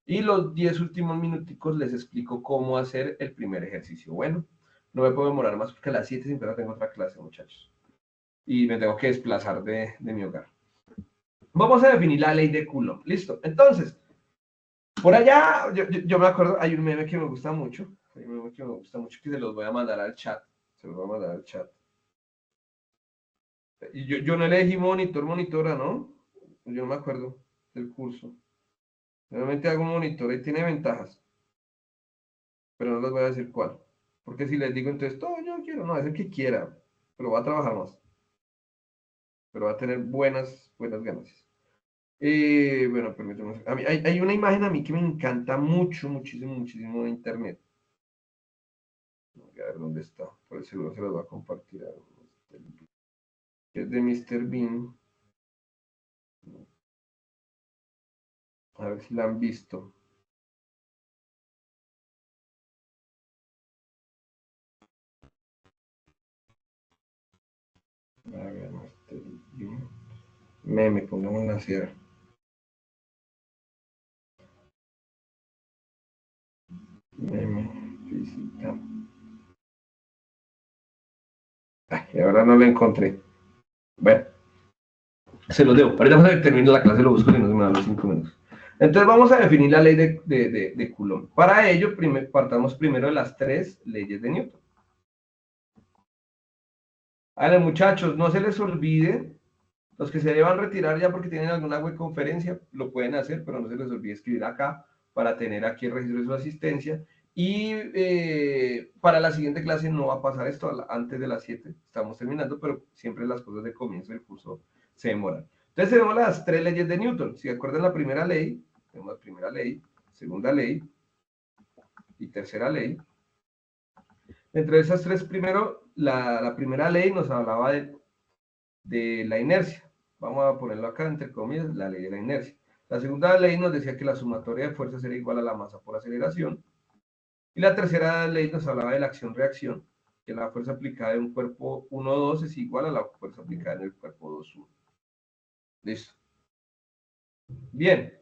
y los 10 últimos minuticos les explico cómo hacer el primer ejercicio. Bueno, no me puedo demorar más porque a las 7 siempre tengo otra clase, muchachos. Y me tengo que desplazar de mi hogar. Vamos a definir la ley de Coulomb. Listo. Entonces, por allá, yo me acuerdo, hay un meme que me gusta mucho. Hay un meme que me gusta mucho que se los voy a mandar al chat. Se los voy a mandar al chat. Y yo no elegí monitora, ¿no? Yo no me acuerdo del curso. Realmente hago un monitor y tiene ventajas, pero no les voy a decir cuál. Porque si les digo entonces, todo yo quiero, no, es el que quiera, pero va a trabajar más, pero va a tener buenas ganancias. Bueno, permítanme. A mí, hay una imagen a mí que me encanta muchísimo de internet. Voy a ver dónde está, por el seguro se los va a compartir. Es de Mr. Bean. A ver si la han visto. A ver, Mr. Bean. Meme, pongamos la sierra. Meme, física. Ay, ahora no la encontré. Bueno, se los debo. Ahorita vamos a terminar la clase, lo busco y no se me dan los 5 minutos. Entonces vamos a definir la ley de Coulomb. Para ello, partamos primero de las 3 leyes de Newton. Vale, muchachos, no se les olvide, los que se deban retirar ya porque tienen alguna web conferencia, lo pueden hacer, pero no se les olvide escribir acá para tener aquí el registro de su asistencia. Y para la siguiente clase no va a pasar esto antes de las 7, estamos terminando, pero siempre las cosas de comienzo del curso se demoran. Entonces tenemos las 3 leyes de Newton. Si acuerdan la primera ley, tenemos la primera ley, segunda ley y tercera ley. Entre esas 3, primero, la primera ley nos hablaba de la inercia. Vamos a ponerlo acá entre comillas, la ley de la inercia. La segunda ley nos decía que la sumatoria de fuerzas era igual a la masa por aceleración. Y la tercera ley nos hablaba de la acción-reacción, que la fuerza aplicada en un cuerpo 1,2 es igual a la fuerza aplicada en el cuerpo 2,1. Listo. Bien,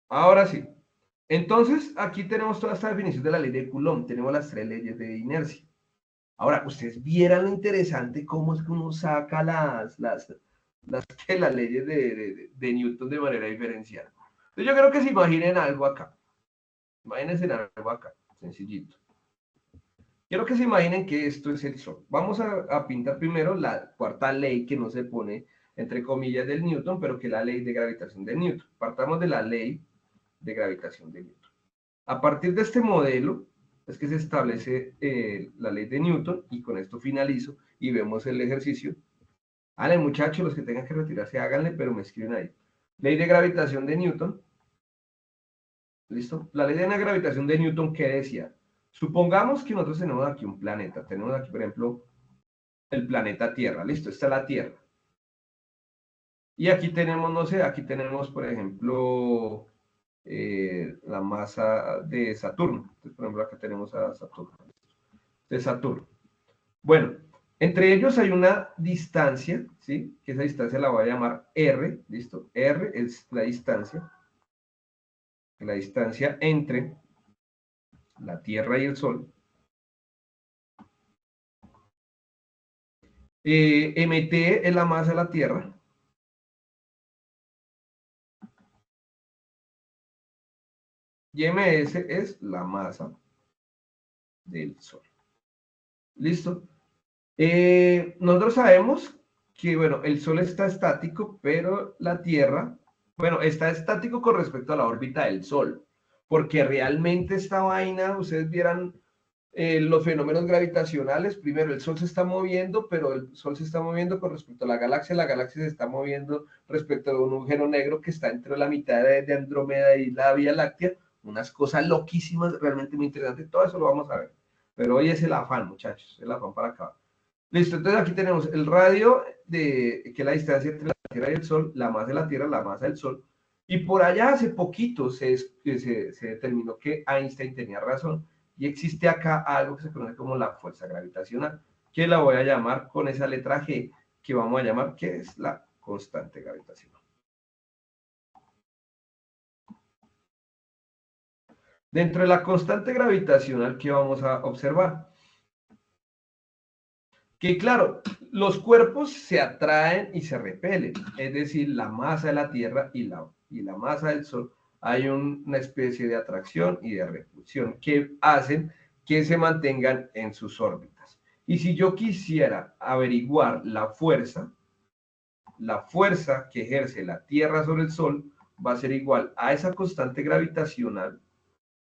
ahora sí. Entonces, aquí tenemos toda esta definición de la ley de Coulomb. Tenemos las 3 leyes de inercia. Ahora, ustedes vieran lo interesante cómo es que uno saca las leyes de Newton de manera diferencial. Entonces, yo creo que se imaginen algo acá. Imagínense algo acá, sencillito. Quiero que se imaginen que esto es el Sol. Vamos a pintar primero la cuarta ley que no se pone entre comillas, del Newton, pero que es la ley de gravitación de Newton. Partamos de la ley de gravitación de Newton. A partir de este modelo es que se establece la ley de Newton, y con esto finalizo y vemos el ejercicio. Háganle, muchachos, los que tengan que retirarse, háganle, pero me escriben ahí. Ley de gravitación de Newton. ¿Listo? La ley de gravitación de Newton, ¿qué decía? Supongamos que nosotros tenemos aquí un planeta. Tenemos aquí, por ejemplo, el planeta Tierra. Listo, esta es la Tierra. Y aquí tenemos, no sé, aquí tenemos, por ejemplo, la masa de Saturno. Entonces, por ejemplo, acá tenemos a Saturno. De Saturno. Bueno, entre ellos hay una distancia, ¿sí? Que esa distancia la voy a llamar R, ¿listo? R es la distancia entre la Tierra y el Sol. MT es la masa de la Tierra. Y MS es la masa del Sol. ¿Listo? Nosotros sabemos que, bueno, el Sol está estático, pero la Tierra, bueno, está estático con respecto a la órbita del Sol, porque realmente esta vaina, ustedes vieran los fenómenos gravitacionales. Primero, el Sol se está moviendo, pero el Sol se está moviendo con respecto a la galaxia se está moviendo respecto a un agujero negro que está entre la mitad de Andrómeda y la Vía Láctea. Unas cosas loquísimas, realmente muy interesantes. Todo eso lo vamos a ver. Pero hoy es el afán, muchachos, el afán para acabar. Listo, entonces aquí tenemos el radio, que es la distancia entre la Tierra y el Sol, la masa de la Tierra, la masa del Sol. Y por allá hace poquito se determinó que Einstein tenía razón, y existe acá algo que se conoce como la fuerza gravitacional, que la voy a llamar con esa letra G, que vamos a llamar que es la constante gravitacional. Dentro de la constante gravitacional, ¿qué vamos a observar? Que claro, los cuerpos se atraen y se repelen, es decir, la masa de la Tierra y la masa del Sol, hay una especie de atracción y de repulsión que hacen que se mantengan en sus órbitas. Y si yo quisiera averiguar la fuerza que ejerce la Tierra sobre el Sol va a ser igual a esa constante gravitacional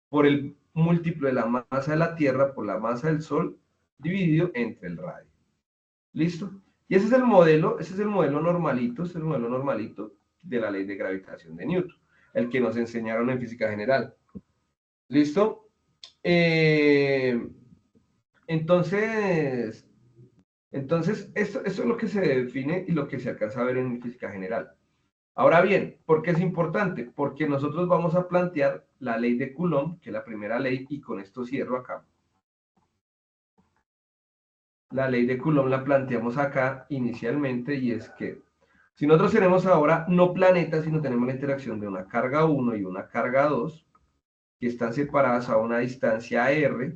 por el múltiplo de la masa de la Tierra por la masa del Sol dividido entre el radio. ¿Listo? Y ese es el modelo normalito, ese es el modelo normalito de la ley de gravitación de Newton, el que nos enseñaron en física general. ¿Listo? Entonces, esto es lo que se define y lo que se alcanza a ver en física general. Ahora bien, ¿por qué es importante? Porque nosotros vamos a plantear la ley de Coulomb, que es la primera ley, y con esto cierro acá. La ley de Coulomb la planteamos acá inicialmente, y es que si nosotros tenemos ahora no planetas, sino tenemos la interacción de una carga 1 y una carga 2, que están separadas a una distancia r,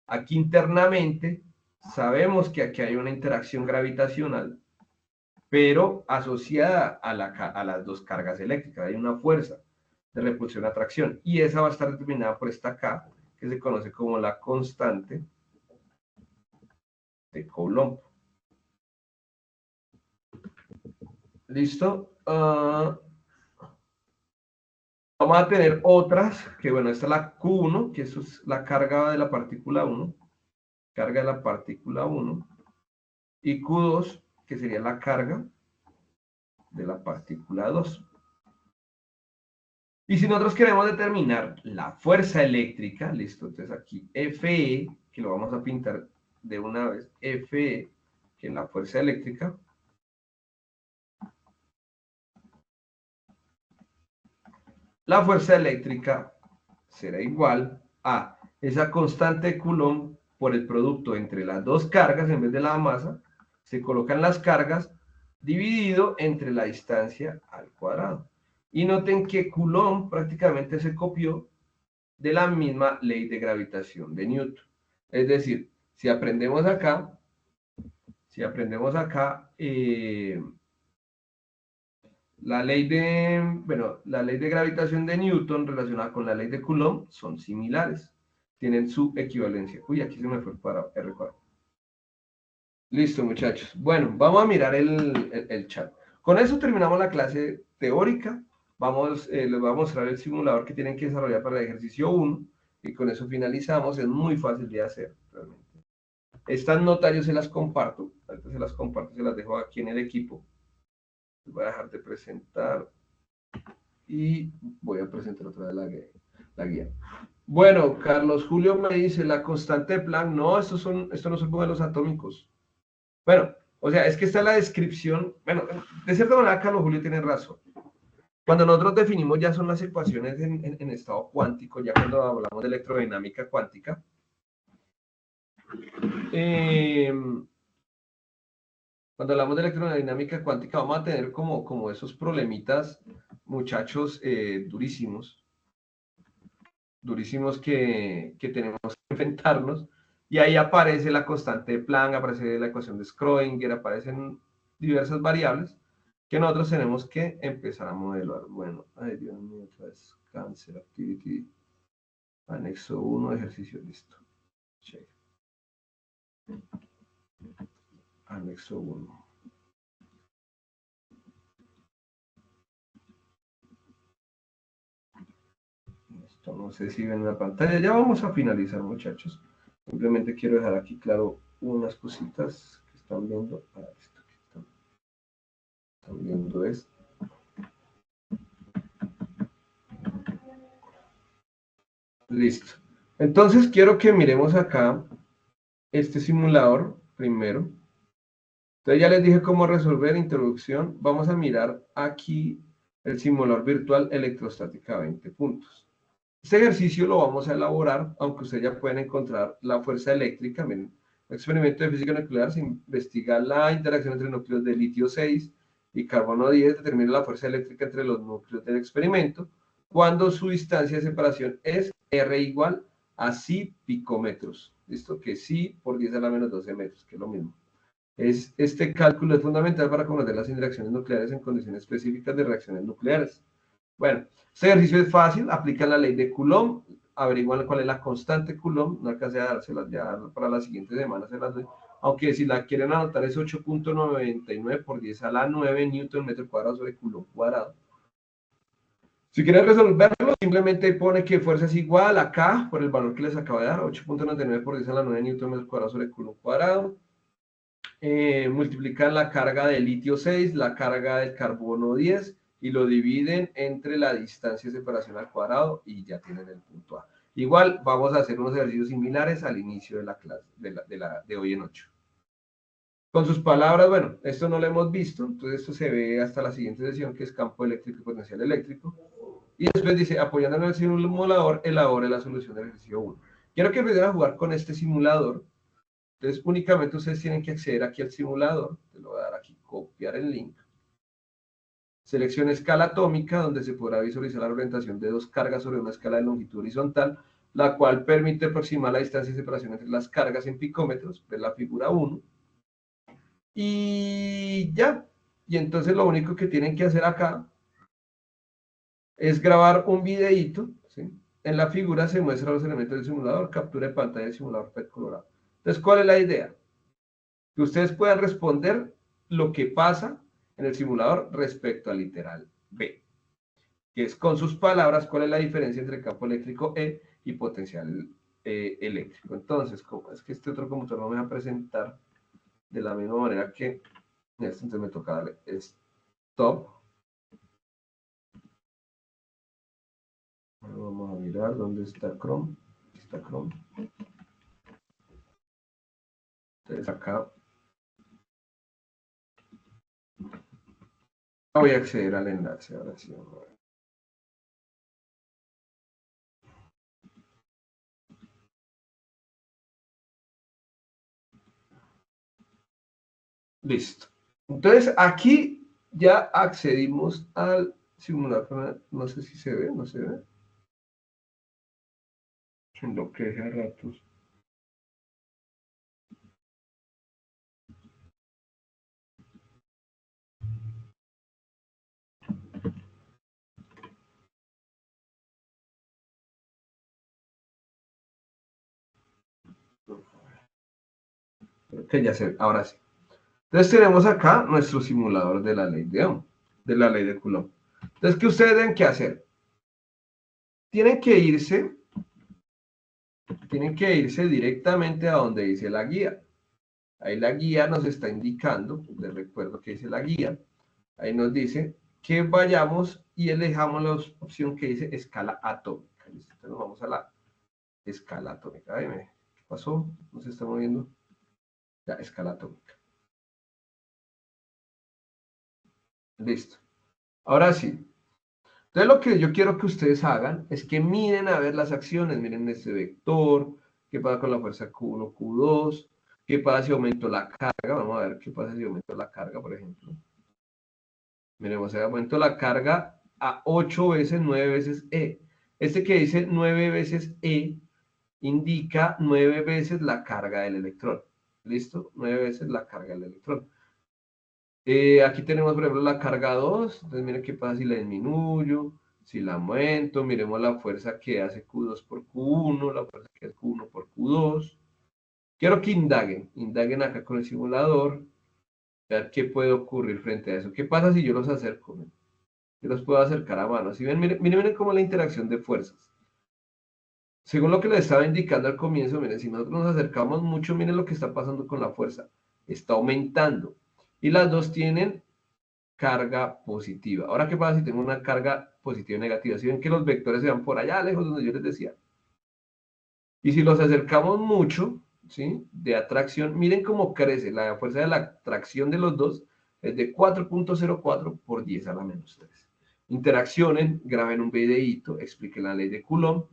aquí internamente sabemos que aquí hay una interacción gravitacional, pero asociada a las dos cargas eléctricas. Hay una fuerza de repulsión-atracción, y esa va a estar determinada por esta K, que se conoce como la constante de Coulomb. ¿Listo? Vamos a tener otras, que bueno, esta es la Q1, que eso es la carga de la partícula 1, carga de la partícula 1, y Q2, que sería la carga de la partícula 2. Y si nosotros queremos determinar la fuerza eléctrica, listo, entonces aquí Fe, que lo vamos a pintar de una vez, Fe, que es la fuerza eléctrica, la fuerza eléctrica será igual a esa constante de Coulomb por el producto entre las dos cargas. En vez de la masa, se colocan las cargas dividido entre la distancia al cuadrado. Y noten que Coulomb prácticamente se copió de la misma ley de gravitación de Newton. Es decir, si aprendemos acá, la ley de gravitación de Newton relacionada con la ley de Coulomb son similares, tienen su equivalencia. Uy, aquí se me fue para R4. Listo, muchachos. Bueno, vamos a mirar el chat. Con eso terminamos la clase teórica. Les voy a mostrar el simulador que tienen que desarrollar para el ejercicio 1 y con eso finalizamos. Es muy fácil de hacer, realmente. Estas notas yo se las comparto. Ahorita se las comparto, se las dejo aquí en el equipo. Les voy a dejar de presentar y voy a presentar otra vez la guía. Bueno, Carlos Julio me dice, la constante de Planck, no, estos no son modelos atómicos. Bueno, o sea, es que está la descripción. Bueno, de cierta manera, Carlos Julio tiene razón. Cuando nosotros definimos ya son las ecuaciones en estado cuántico, ya cuando hablamos de electrodinámica cuántica. Cuando hablamos de electrodinámica cuántica, vamos a tener como esos problemitas, muchachos, durísimos que tenemos que enfrentarnos. Y ahí aparece la constante de Planck, aparece la ecuación de Schrödinger, aparecen diversas variables que nosotros tenemos que empezar a modelar. Bueno, ay Dios mío, otra vez, Cancer Activity, anexo 1, ejercicio, listo. Check. Anexo 1. Esto no sé si ven en la pantalla. Ya vamos a finalizar, muchachos. Simplemente quiero dejar aquí claro unas cositas que están viendo. Esto que están viendo esto. Listo. Entonces quiero que miremos acá este simulador primero. Entonces ya les dije cómo resolver introducción. Vamos a mirar aquí el simulador virtual electrostática 20 puntos. Este ejercicio lo vamos a elaborar, aunque ustedes ya pueden encontrar la fuerza eléctrica. Miren, un experimento de física nuclear se investiga la interacción entre núcleos de litio 6 y carbono 10, determina la fuerza eléctrica entre los núcleos del experimento, cuando su distancia de separación es R igual a psi picómetros. ¿Listo? Que psi por 10 a la menos 12 metros, que es lo mismo. Este cálculo es fundamental para conocer las interacciones nucleares en condiciones específicas de reacciones nucleares. Bueno, este ejercicio es fácil, aplican la ley de Coulomb, averiguan cuál es la constante Coulomb, no alcancé a dárselas ya para la siguiente semana, se las doy. Aunque si la quieren anotar es 8.99 por 10 a la 9 newton metro cuadrado sobre Coulomb cuadrado. Si quieren resolverlo, simplemente pone que fuerza es igual a K por el valor que les acabo de dar, 8.99 por 10 a la 9 newton metro cuadrado sobre Coulomb cuadrado. Multiplican la carga de litio 6, la carga del carbono 10 y lo dividen entre la distancia de separación al cuadrado y ya tienen el punto A. Igual vamos a hacer unos ejercicios similares al inicio de la clase de hoy en 8. Con sus palabras, bueno, esto no lo hemos visto, entonces esto se ve hasta la siguiente sesión que es campo eléctrico y potencial eléctrico. Y después dice, apoyando en el simulador, elabore la solución del ejercicio 1. Quiero que empiecen a jugar con este simulador. Entonces, únicamente ustedes tienen que acceder aquí al simulador. Te lo voy a dar aquí, copiar el link. Seleccione escala atómica, donde se podrá visualizar la orientación de dos cargas sobre una escala de longitud horizontal, la cual permite aproximar la distancia de separación entre las cargas en picómetros, ver la figura 1. Y ya. Y entonces lo único que tienen que hacer acá es grabar un videíto, ¿sí? En la figura se muestran los elementos del simulador, captura de pantalla del simulador PET colorado. Entonces, ¿cuál es la idea? Que ustedes puedan responder lo que pasa en el simulador respecto al literal B, que es con sus palabras cuál es la diferencia entre campo eléctrico E y potencial eléctrico. Entonces, como es que este otro computador no me va a presentar de la misma manera que entonces me toca darle stop. Vamos a mirar dónde está Chrome. Está Chrome. Entonces acá voy a acceder al enlace. Ahora sí. Listo. Entonces aquí ya accedimos al simulador. No sé si se ve, no se ve. Se enloquece a ratos. Creo que ya se ve. Ahora sí. Entonces tenemos acá nuestro simulador de la ley de Ohm, de la ley de Coulomb. Entonces, ¿qué ustedes deben que hacer? Tienen que irse directamente a donde dice la guía. Ahí la guía nos está indicando, les recuerdo que dice la guía, ahí nos dice que vayamos y elijamos la opción que dice escala atómica. ¿Listo? Entonces nos vamos a la escala atómica. ¿Qué pasó? ¿No se está moviendo? Ya, escala atómica. Listo. Ahora sí. Entonces lo que yo quiero que ustedes hagan es que miren a ver las acciones, miren este vector, qué pasa con la fuerza Q1, Q2, qué pasa si aumento la carga, vamos a ver qué pasa si aumento la carga, por ejemplo. Miremos, aumento la carga a 8 veces, 9 veces E. Este que dice 9 veces E indica 9 veces la carga del electrón. ¿Listo? 9 veces la carga del electrón. Aquí tenemos, por ejemplo, la carga 2. Entonces, miren qué pasa si la disminuyo, si la aumento. Miremos la fuerza que hace Q2 por Q1, la fuerza que hace Q1 por Q2. Quiero que indaguen acá con el simulador, ver qué puede ocurrir frente a eso. ¿Qué pasa si yo los acerco? Yo los puedo acercar a mano. Si ven, miren cómo la interacción de fuerzas. Según lo que les estaba indicando al comienzo, miren, si nosotros nos acercamos mucho, miren lo que está pasando con la fuerza. Está aumentando. Y las dos tienen carga positiva. Ahora, ¿qué pasa si tengo una carga positiva y negativa? Si ven que los vectores se van por allá lejos donde yo les decía. Y si los acercamos mucho, ¿sí? De atracción, miren cómo crece. La fuerza de la atracción de los dos es de 4.04 por 10 a la menos 3. Interaccionen, graben un videíto, expliquen la ley de Coulomb.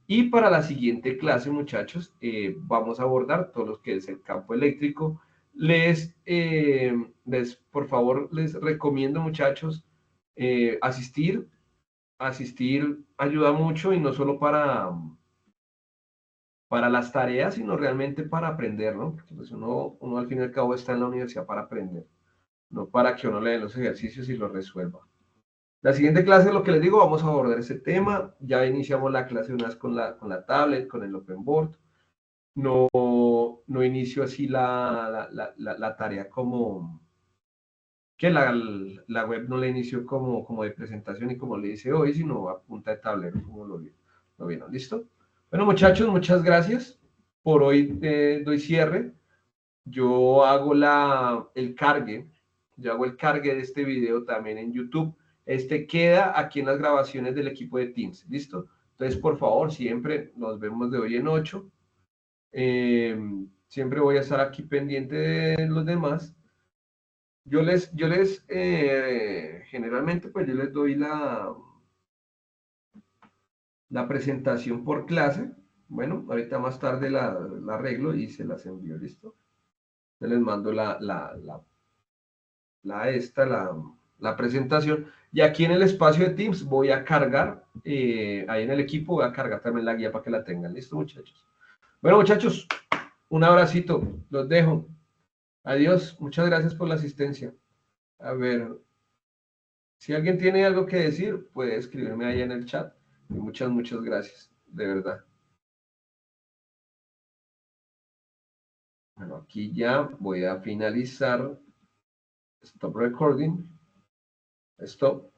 Y para la siguiente clase, muchachos, vamos a abordar todo lo que es el campo eléctrico. Por favor, les recomiendo, muchachos, asistir. Asistir ayuda mucho y no solo para las tareas, sino realmente para aprender, ¿no? Porque pues uno al fin y al cabo está en la universidad para aprender, no para que uno le den los ejercicios y los resuelva. La siguiente clase, lo que les digo, vamos a abordar ese tema. Ya iniciamos la clase una vez con la tablet, con el open board. No, no inicio así la tarea como que la web no la inició como de presentación y como le dice hoy, sino a punta de tablero, como lo vieron. ¿Listo? Bueno, muchachos, muchas gracias. Por hoy doy cierre. Yo hago yo hago el cargue de este video también en YouTube. Este queda aquí en las grabaciones del equipo de Teams, ¿listo? Entonces, por favor, siempre nos vemos de hoy en 8. Siempre voy a estar aquí pendiente de los demás. Generalmente, pues yo les doy la presentación por clase. Bueno, ahorita más tarde la arreglo y se las envío, ¿listo? Les mando la presentación. Y aquí en el espacio de Teams voy a cargar, ahí en el equipo voy a cargar también la guía para que la tengan. ¿Listo, muchachos? Bueno, muchachos, un abracito. Los dejo. Adiós. Muchas gracias por la asistencia. A ver, si alguien tiene algo que decir, puede escribirme ahí en el chat. Y muchas gracias. De verdad. Bueno, aquí ya voy a finalizar. Stop recording. Stop.